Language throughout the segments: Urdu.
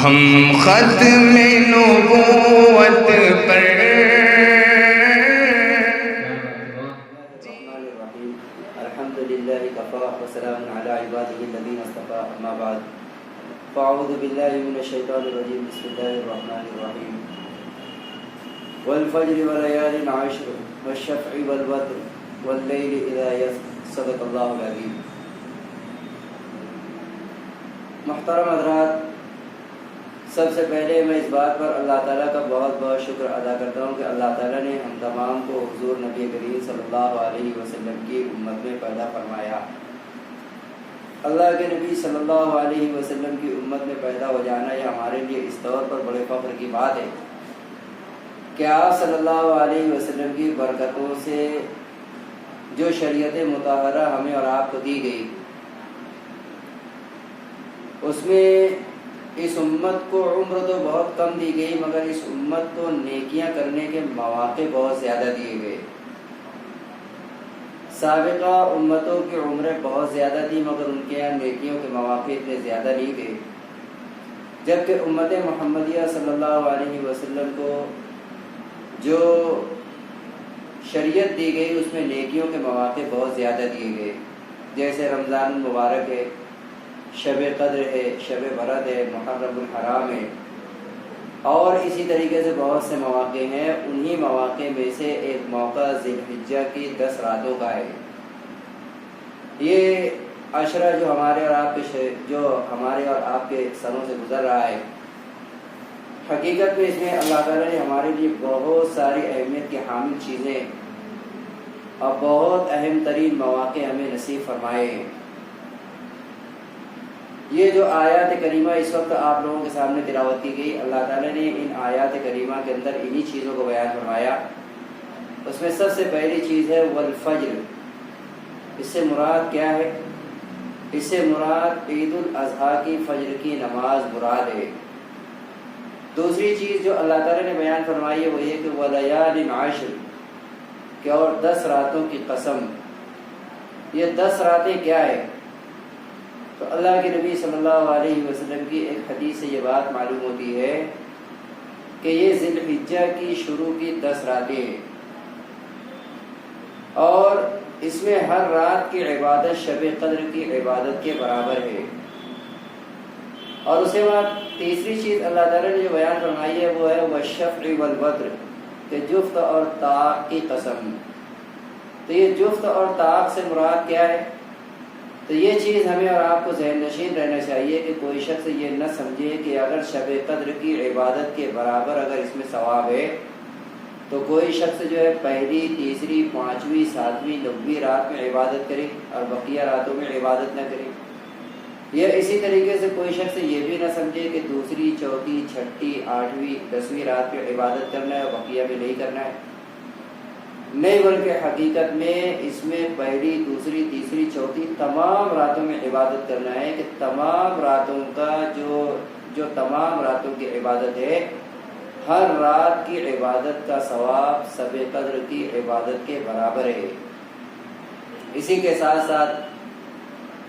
ہم ختم نبوت پر الحمد للہ کفا وسلام علی عبادہ الذین اصطفی اما بعد فاعوذ باللہ من الشیطان الرجیم بسم اللہ الرحمن الرحیم والفجر وليال عشر والشفع والوتر واللیل اذا یسر صدق اللہ العظیم۔ محترم حضرات، سب سے پہلے میں اس بات پر اللہ تعالیٰ کا بہت بہت شکر ادا کرتا ہوں کہ اللہ تعالیٰ نے ہم تمام کو حضور نبی کریم صلی اللہ علیہ وسلم کی امت میں پیدا فرمایا۔ اللہ کے نبی صلی اللہ علیہ وسلم کی امت میں پیدا ہو جانا یہ ہمارے لیے اس طور پر بڑے فخر کی بات ہے کہ آپ صلی اللہ علیہ وسلم کی برکتوں سے جو شریعت مطہرہ ہمیں اور آپ کو دی گئی، اس میں اس امت کو عمر تو بہت کم دی گئی، مگر اس امت کو نیکیاں کرنے کے مواقع بہت زیادہ دیے گئے۔ سابقہ امتوں کی عمریں بہت زیادہ تھی، مگر ان کے یہاں نیکیوں کے مواقع اتنے زیادہ نہیں تھے، جبکہ امت محمدیہ صلی اللہ علیہ وسلم کو جو شریعت دی گئی اس میں نیکیوں کے مواقع بہت زیادہ دیے گئے، جیسے رمضان المبارک ہے، شب قدر ہے، شب برات ہے، محرم الحرام ہے، اور اسی طریقے سے بہت سے مواقع ہیں۔ انہی مواقع میں سے ایک موقع ذی الحجہ کی 10 راتوں کا ہے۔ یہ عشرہ جو ہمارے اور آپ کے سنوں سے گزر رہا ہے، حقیقت میں اس میں اللہ تعالیٰ نے ہمارے لیے بہت ساری اہمیت کی حامل چیزیں اور بہت اہم ترین مواقع ہمیں نصیب فرمائے ہیں۔ یہ جو آیات کریمہ اس وقت آپ لوگوں کے سامنے تلاوت کی گئی، اللہ تعالیٰ نے ان آیات کریمہ کے اندر انہی چیزوں کو بیان فرمایا۔ اس میں سب سے پہلی چیز ہے والفجر۔ اس سے مراد کیا ہے؟ اس سے مراد عید الاضحیٰ کی فجر کی نماز مراد ہے۔ دوسری چیز جو اللہ تعالیٰ نے بیان فرمائی ہے وہ یہ کہ ولیال عشر، کہ اور 10 راتوں کی قسم۔ یہ 10 راتیں کیا ہے؟ تو اللہ کے نبی صلی اللہ علیہ وسلم کی ایک حدیث سے یہ بات معلوم ہوتی ہے کہ یہ ذی الحجہ کی شروع کی 10 راتیں ہیں، اور اس میں ہر رات کی عبادت شب قدر کی عبادت کے برابر ہے۔ اور اس کے بعد تیسری چیز اللہ تعالیٰ نے جو بیان فرمائی ہے وہ ہے والشفع والوتر، کہ جفت اور طاق کی قسم۔ تو یہ جفت اور طاق سے مراد کیا ہے؟ تو یہ چیز ہمیں اور آپ کو ذہن نشین رہنا چاہیے کہ کوئی شخص یہ نہ سمجھے کہ اگر شب قدر کی عبادت کے برابر اگر اس میں ثواب ہے تو کوئی شخص جو ہے پہلی، تیسری، 5ویں، 7ویں، 9ویں رات میں عبادت کرے اور بقیہ راتوں میں عبادت نہ کرے۔ یا اسی طریقے سے کوئی شخص یہ بھی نہ سمجھے کہ دوسری، چوتھی، چھٹی، 8ویں، 10ویں رات میں عبادت کرنا ہے اور بقیہ میں نہیں کرنا ہے۔ نہیں، بلکہ حقیقت میں اس میں پہلی، دوسری، تیسری، چوتھی تمام راتوں میں عبادت کرنا ہے، کہ تمام راتوں کا جو تمام راتوں کی عبادت ہے، ہر رات کی عبادت کا ثواب شب قدر کی عبادت کے برابر ہے۔ اسی کے ساتھ ساتھ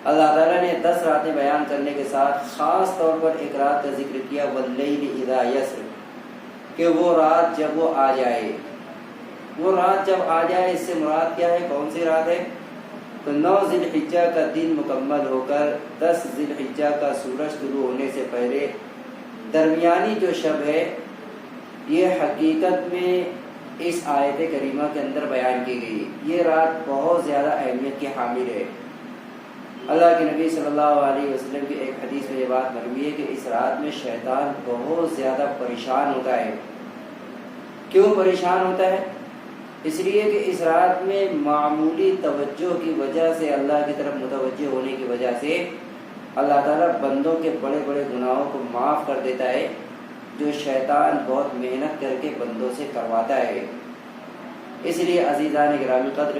اللہ تعالیٰ نے 10 راتیں بیان کرنے کے ساتھ خاص طور پر ایک رات کا ذکر کیا واللیل اذا یسر، کہ وہ رات جب وہ آ جائے۔ وہ رات جب آ جائے، اس سے مراد کیا ہے؟ کون سی رات ہے؟ تو 9 ذی الحجہ کا دن مکمل ہو کر 10 ذی الحجہ کا سورج طلوع ہونے سے پہلے درمیانی جو شب ہے، یہ حقیقت میں اس آیت کریمہ کے اندر بیان کی گئی۔ یہ رات بہت زیادہ اہمیت کی حامل ہے۔ اللہ کے نبی صلی اللہ علیہ وسلم کی ایک حدیث میں یہ بات مروی ہے کہ اس رات میں شیطان بہت زیادہ پریشان ہوتا ہے۔ کیوں پریشان ہوتا ہے؟ اس لیے کہ اس رات میں معمولی توجہ کی وجہ سے، اللہ کی طرف متوجہ ہونے کی وجہ سے اللہ تعالیٰ بندوں کے بڑے بڑے گناہوں کو معاف کر دیتا ہے، جو شیطان بہت محنت کر کے بندوں سے کرواتا ہے۔ اس لیے عزیزان گرامی قدر،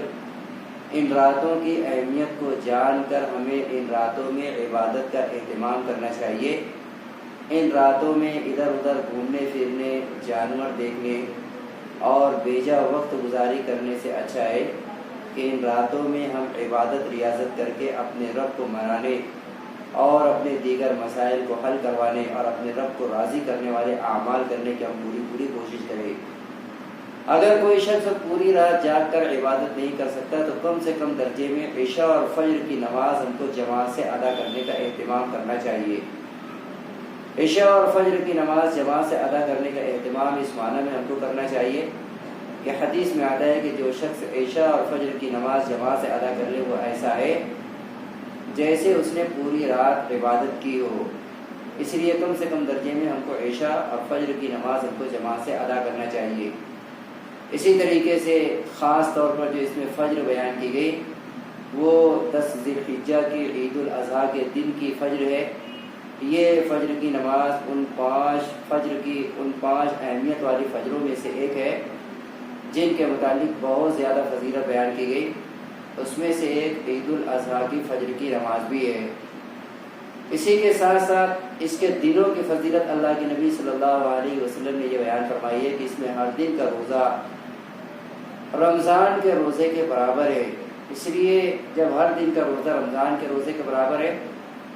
ان راتوں کی اہمیت کو جان کر ہمیں ان راتوں میں عبادت کا اہتمام کرنا چاہیے۔ ان راتوں میں ادھر ادھر گھومنے پھرنے، جانور دیکھنے اور بیجا وقت گزاری کرنے سے اچھا ہے کہ ان راتوں میں ہم عبادت ریاضت کر کے اپنے رب کو منانے اور اپنے دیگر مسائل کو حل کروانے اور اپنے رب کو راضی کرنے والے اعمال کرنے کی ہم پوری کوشش کریں۔ اگر کوئی شخص پوری رات جاگ کر عبادت نہیں کر سکتا تو کم سے کم درجے میں عشاء اور فجر کی نماز ہم کو جماعت سے ادا کرنے کا اہتمام کرنا چاہیے۔ عشاء اور فجر کی نماز جماعت سے ادا کرنے کا اہتمام اس معنی میں ہم کو کرنا چاہیے کہ حدیث میں آتا ہے کہ جو شخص عشاء اور فجر کی نماز جماعت سے ادا کر لے وہ ایسا ہے جیسے اس نے پوری رات عبادت کی ہو۔ اس لیے کم سے کم درجے میں ہم کو عشاء اور فجر کی نماز ہم کو جماعت سے ادا کرنا چاہیے۔ اسی طریقے سے خاص طور پر جو اس میں فجر بیان کی گئی وہ 10 ذی الحجہ کی عید الاضحیٰ کے دن کی فجر ہے۔ یہ فجر کی نماز ان پانچ اہمیت والی فجروں میں سے ایک ہے جن کے متعلق بہت زیادہ فضیلت بیان کی گئی۔ اس میں سے ایک عید الاضحیٰ کی فجر کی نماز بھی ہے۔ اسی کے ساتھ ساتھ اس کے دنوں کی فضیلت اللہ کے نبی صلی اللہ علیہ وسلم نے یہ بیان فرمائی ہے کہ اس میں ہر دن کا روزہ رمضان کے روزے کے برابر ہے۔ اس لیے جب ہر دن کا روزہ رمضان کے روزے کے برابر ہے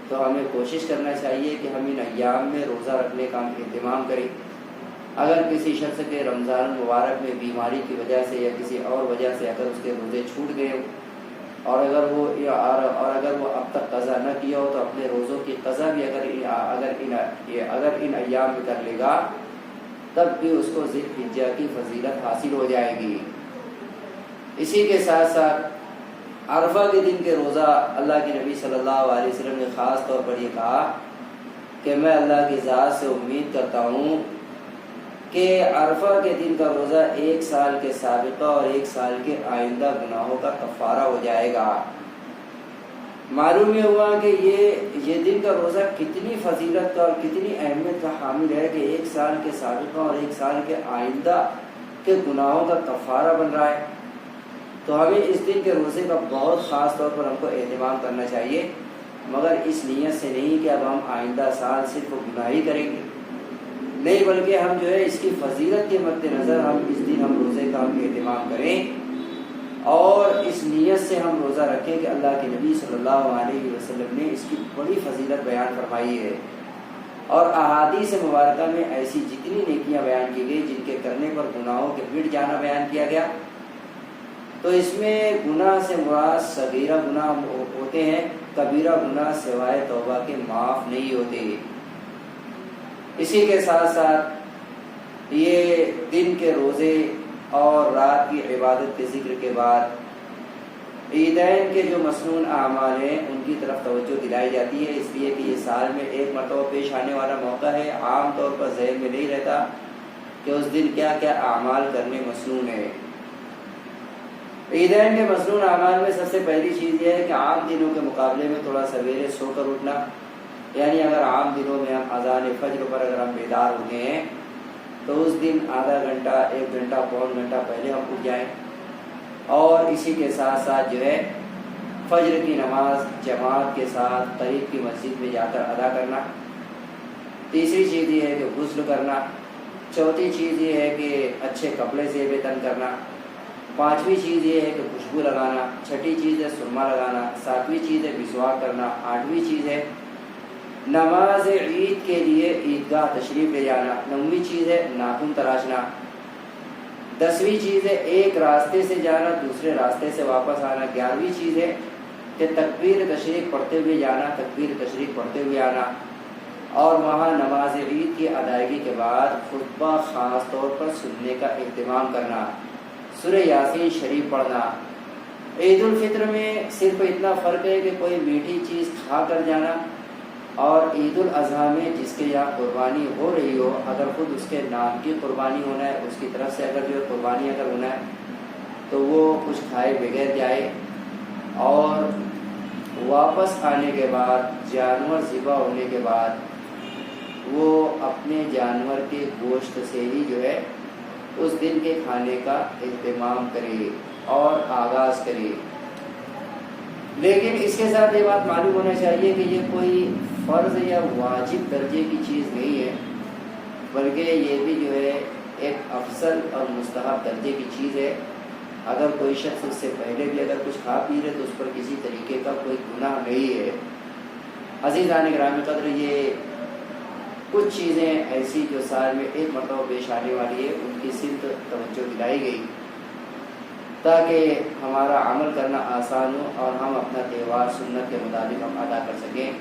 تو ہمیں کوشش کرنا چاہیے کہ ہم ان ایام میں روزہ رکھنے کا اہتمام کریں۔ اگر کسی شخص کے رمضان مبارک میں بیماری کی وجہ سے یا کسی اور وجہ سے اگر اس کے روزے چھوٹ گئے ہوں اور اگر وہ اب تک قضا نہ کیا ہو تو اپنے روزوں کی قضا بھی اگر ان ایام میں کر لے گا تب بھی اس کو ذی الحجہ کی فضیلت حاصل ہو جائے گی۔ اسی کے ساتھ ساتھ عرفہ کے دن کے روزہ اللہ کے نبی صلی اللہ علیہ وسلم نے خاص طور پر یہ کہا کہ میں اللہ کی ذات سے امید کرتا ہوں کہ عرفہ کے دن کا روزہ 1 سال کے سابقہ اور 1 سال کے آئندہ گناہوں کا کفارہ ہو جائے گا۔ معلوم یہ ہوا کہ یہ دن کا روزہ کتنی فضیلت کا اور کتنی اہمیت کا حامل ہے کہ 1 سال کے سابقہ اور 1 سال کے آئندہ کے گناہوں کا کفارہ بن رہا ہے۔ تو ہمیں اس دن کے روزے کا بہت خاص طور پر ہم کو اہتمام کرنا چاہیے، مگر اس نیت سے نہیں کہ اب ہم آئندہ سال صرف گناہ ہی کریں گے، نہیں بلکہ ہم جو ہے اس کی فضیلت کے مد نظر ہم اس دن ہم روزے کا ہم اہتمام کریں اور اس نیت سے ہم روزہ رکھیں کہ اللہ کے نبی صلی اللہ علیہ وسلم نے اس کی بڑی فضیلت بیان فرمائی ہے۔ اور احادیث مبارکہ میں ایسی جتنی نیکیاں بیان کی گئی جن کے کرنے پر گناہوں کے مٹ جانا بیان کیا گیا، تو اس میں گناہ سے مراد صغیرہ گناہ ہوتے ہیں، کبیرہ گناہ سوائے توبہ کے معاف نہیں ہوتے۔ اسی کے ساتھ ساتھ یہ دن کے روزے اور رات کی عبادت کے ذکر کے بعد عیدین کے جو مسنون اعمال ہیں ان کی طرف توجہ دلائی جاتی ہے، اس لیے کہ یہ سال میں ایک مرتبہ پیش آنے والا موقع ہے۔ عام طور پر ذہن میں نہیں رہتا کہ اس دن کیا کیا اعمال کرنے مسنون ہے۔ عیدین کے مسنون اعمال میں سب سے پہلی چیز یہ ہے کہ عام دنوں کے مقابلے میں تھوڑا سویرے سو کر اٹھنا، یعنی اگر عام دنوں میں ہم اذان فجر پر اگر ہم بیدار ہوتے ہیں تو اس دن آدھا گھنٹہ 1 گھنٹہ پون گھنٹہ پہلے ہم اٹھ جائیں، اور اسی کے ساتھ ساتھ جو ہے فجر کی نماز جماعت کے ساتھ قریب کی مسجد میں جا کر ادا کرنا۔ تیسری چیز یہ ہے کہ غسل کرنا۔ چوتھی چیز یہ ہے کہ اچھے کپڑے زیب تن کرنا۔ پانچویں چیز یہ ہے کہ خوشبو لگانا۔ چھٹی چیز ہے سرما لگانا۔ ساتویں چیز ہے مسواک کرنا۔ آٹھویں چیز ہے نماز عید کے لیے عیدگاہ تشریف لے جانا۔ نویں چیز ہے ناخن تراشنا۔ 10ویں چیز ہے ایک راستے سے جانا دوسرے راستے سے واپس آنا۔ 11ویں چیز ہے کہ تکبیر تشریق پڑھتے ہوئے جانا، تکبیر تشریق پڑھتے ہوئے آنا، اور وہاں نماز عید کی ادائیگی کے بعد خطبہ خاص طور پر سننے کا اہتمام کرنا، سورہ یاسین شریف پڑھنا۔ عید الفطر میں صرف اتنا فرق ہے کہ کوئی میٹھی چیز کھا کر جانا، اور عید الاضحیٰ میں جس کے یہاں قربانی ہو رہی ہو اگر خود اس کے نام کی قربانی ہونا ہے، اس کی طرف سے اگر جو قربانی اگر ہونا ہے تو وہ کچھ کھائے بغیر جائے، اور واپس آنے کے بعد جانور ذبح ہونے کے بعد وہ اپنے جانور کے گوشت سے ہی جو ہے اس دن کے کھانے کا اہتمام کرے اور آغاز کرے۔ لیکن اس کے ساتھ یہ بات معلوم ہونا چاہیے کہ یہ کوئی فرض یا واجب درجے کی چیز نہیں ہے، بلکہ یہ بھی جو ہے ایک افضل اور مستحب درجے کی چیز ہے۔ اگر کوئی شخص اس سے پہلے بھی اگر کچھ کھا پی رہے تو اس پر کسی طریقے کا کوئی گناہ نہیں ہے۔ عزیزان گرامی قدر، یہ کچھ چیزیں ایسی جو سال میں ایک مرتبہ پیش آنے والی ہے، ان کی صرف توجہ دلائی گئی تاکہ ہمارا عمل کرنا آسان ہو اور ہم اپنا تہوار سنت کے مطابق ہم ادا کر سکیں۔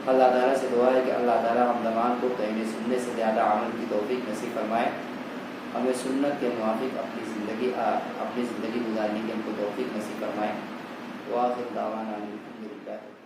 اللہ تعالیٰ سے دعا ہے کہ اللہ تعالیٰ ہم تمام کو کہنے سننے سے زیادہ عمل کی توفیق نصیب فرمائے، ہمیں سنت کے موافق اپنی زندگی گزارنے کی ہم کو توفیق نصیب فرمائے۔ وآخر دعوانا الحمدللہ۔